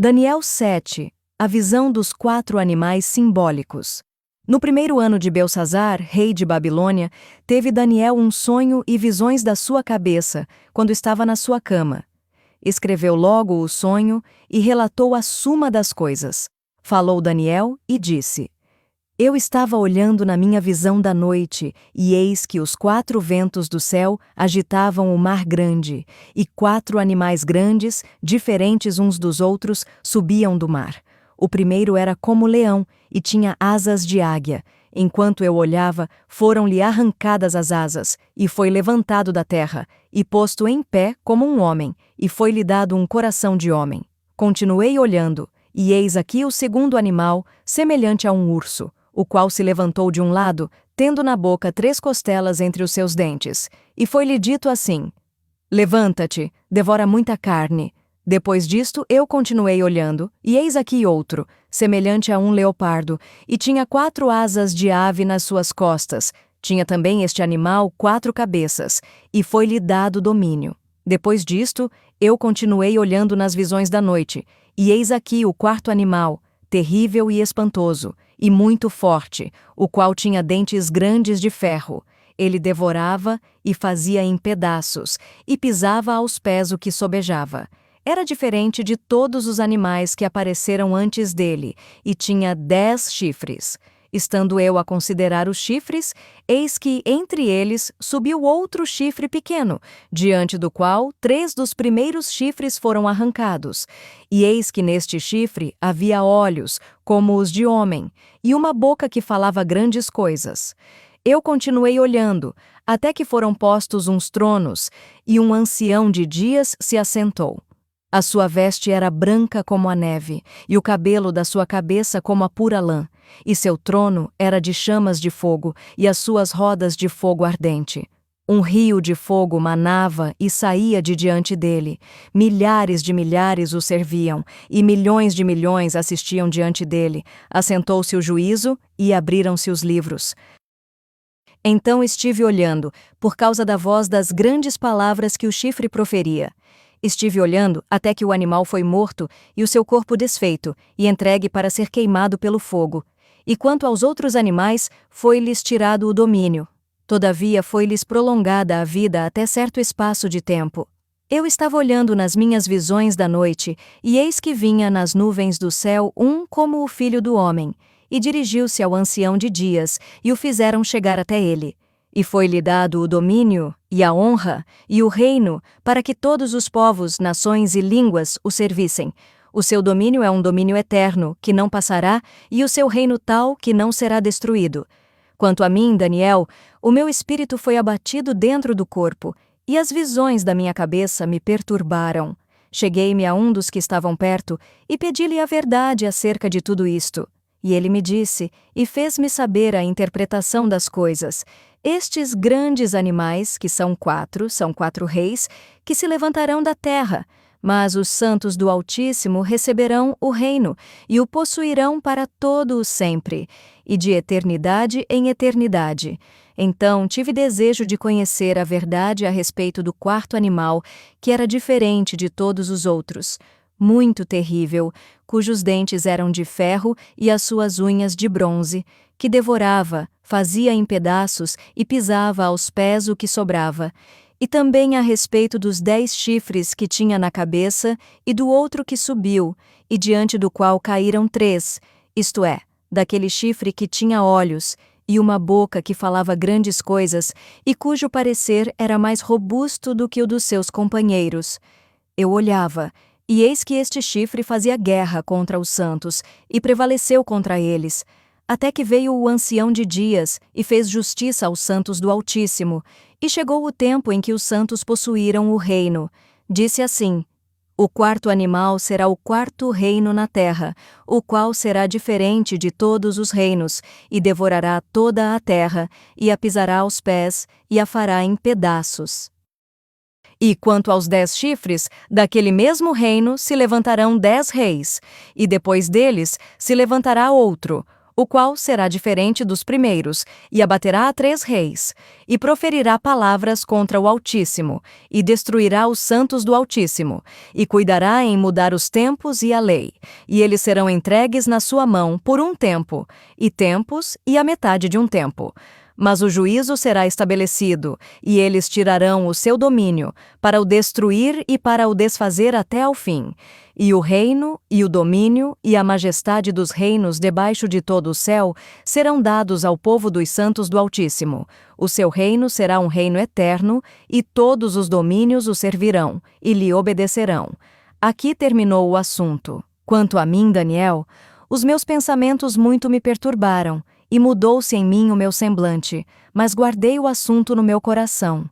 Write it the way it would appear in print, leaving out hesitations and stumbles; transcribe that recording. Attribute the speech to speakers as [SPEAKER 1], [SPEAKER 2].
[SPEAKER 1] Daniel 7. A visão dos 4 animais simbólicos. No primeiro ano de Belsazar, rei de Babilônia, teve Daniel um sonho e visões da sua cabeça, quando estava na sua cama. Escreveu logo o sonho e relatou a suma das coisas. Falou Daniel e disse: Eu estava olhando na minha visão da noite, e eis que os 4 ventos do céu agitavam o mar grande, e 4 animais grandes, diferentes uns dos outros, subiam do mar. O primeiro era como leão, e tinha asas de águia. Enquanto eu olhava, foram-lhe arrancadas as asas, e foi levantado da terra, e posto em pé como um homem, e foi-lhe dado um coração de homem. Continuei olhando, e eis aqui o segundo animal, semelhante a um urso, o qual se levantou de um lado, tendo na boca 3 costelas entre os seus dentes. E foi-lhe dito assim: Levanta-te, devora muita carne. Depois disto eu continuei olhando, e eis aqui outro, semelhante a um leopardo, e tinha 4 asas de ave nas suas costas. Tinha também este animal 4 cabeças, e foi-lhe dado domínio. Depois disto, eu continuei olhando nas visões da noite, e eis aqui o 4º animal, terrível e espantoso, e muito forte, o qual tinha dentes grandes de ferro. Ele devorava e fazia em pedaços, e pisava aos pés o que sobejava. Era diferente de todos os animais que apareceram antes dele, e tinha 10 chifres. Estando eu a considerar os chifres, eis que entre eles subiu outro chifre pequeno, diante do qual 3 dos primeiros chifres foram arrancados. E eis que neste chifre havia olhos, como os de homem, e uma boca que falava grandes coisas. Eu continuei olhando, até que foram postos uns tronos, e um ancião de dias se assentou. A sua veste era branca como a neve, e o cabelo da sua cabeça como a pura lã, e seu trono era de chamas de fogo, e as suas rodas de fogo ardente. Um rio de fogo manava e saía de diante dele. Milhares de milhares o serviam, e milhões de milhões assistiam diante dele. Assentou-se o juízo, e abriram-se os livros. Então estive olhando, por causa da voz das grandes palavras que o chifre proferia. Estive olhando até que o animal foi morto e o seu corpo desfeito, e entregue para ser queimado pelo fogo. E quanto aos outros animais, foi-lhes tirado o domínio. Todavia foi-lhes prolongada a vida até certo espaço de tempo. Eu estava olhando nas minhas visões da noite, e eis que vinha nas nuvens do céu um como o filho do homem, e dirigiu-se ao ancião de dias, e o fizeram chegar até ele. E foi-lhe dado o domínio, e a honra, e o reino, para que todos os povos, nações e línguas o servissem. O seu domínio é um domínio eterno, que não passará, e o seu reino tal, que não será destruído. Quanto a mim, Daniel, o meu espírito foi abatido dentro do corpo, e as visões da minha cabeça me perturbaram. Cheguei-me a um dos que estavam perto, e pedi-lhe a verdade acerca de tudo isto. E ele me disse, e fez-me saber a interpretação das coisas. Estes grandes animais, que são 4 reis, que se levantarão da terra, mas os santos do Altíssimo receberão o reino, e o possuirão para todo o sempre, e de eternidade em eternidade. Então tive desejo de conhecer a verdade a respeito do 4º animal, que era diferente de todos os outros, muito terrível, cujos dentes eram de ferro e as suas unhas de bronze, que devorava, fazia em pedaços e pisava aos pés o que sobrava. E também a respeito dos 10 chifres que tinha na cabeça e do outro que subiu, e diante do qual caíram 3, isto é, daquele chifre que tinha olhos, e uma boca que falava grandes coisas, e cujo parecer era mais robusto do que o dos seus companheiros. Eu olhava, e eis que este chifre fazia guerra contra os santos, e prevaleceu contra eles, até que veio o ancião de dias, e fez justiça aos santos do Altíssimo, e chegou o tempo em que os santos possuíram o reino. Disse assim: O 4º animal será o 4º reino na terra, o qual será diferente de todos os reinos, e devorará toda a terra, e a pisará aos pés, e a fará em pedaços. E quanto aos 10 chifres, daquele mesmo reino se levantarão 10 reis, e depois deles se levantará outro, o qual será diferente dos primeiros, e abaterá a 3 reis, e proferirá palavras contra o Altíssimo, e destruirá os santos do Altíssimo, e cuidará em mudar os tempos e a lei, e eles serão entregues na sua mão por um tempo, e tempos e a metade de um tempo. Mas o juízo será estabelecido, e eles tirarão o seu domínio, para o destruir e para o desfazer até ao fim. E o reino, e o domínio, e a majestade dos reinos debaixo de todo o céu serão dados ao povo dos santos do Altíssimo. O seu reino será um reino eterno, e todos os domínios o servirão, e lhe obedecerão. Aqui terminou o assunto. Quanto a mim, Daniel, os meus pensamentos muito me perturbaram, e mudou-se em mim o meu semblante, mas guardei o assunto no meu coração.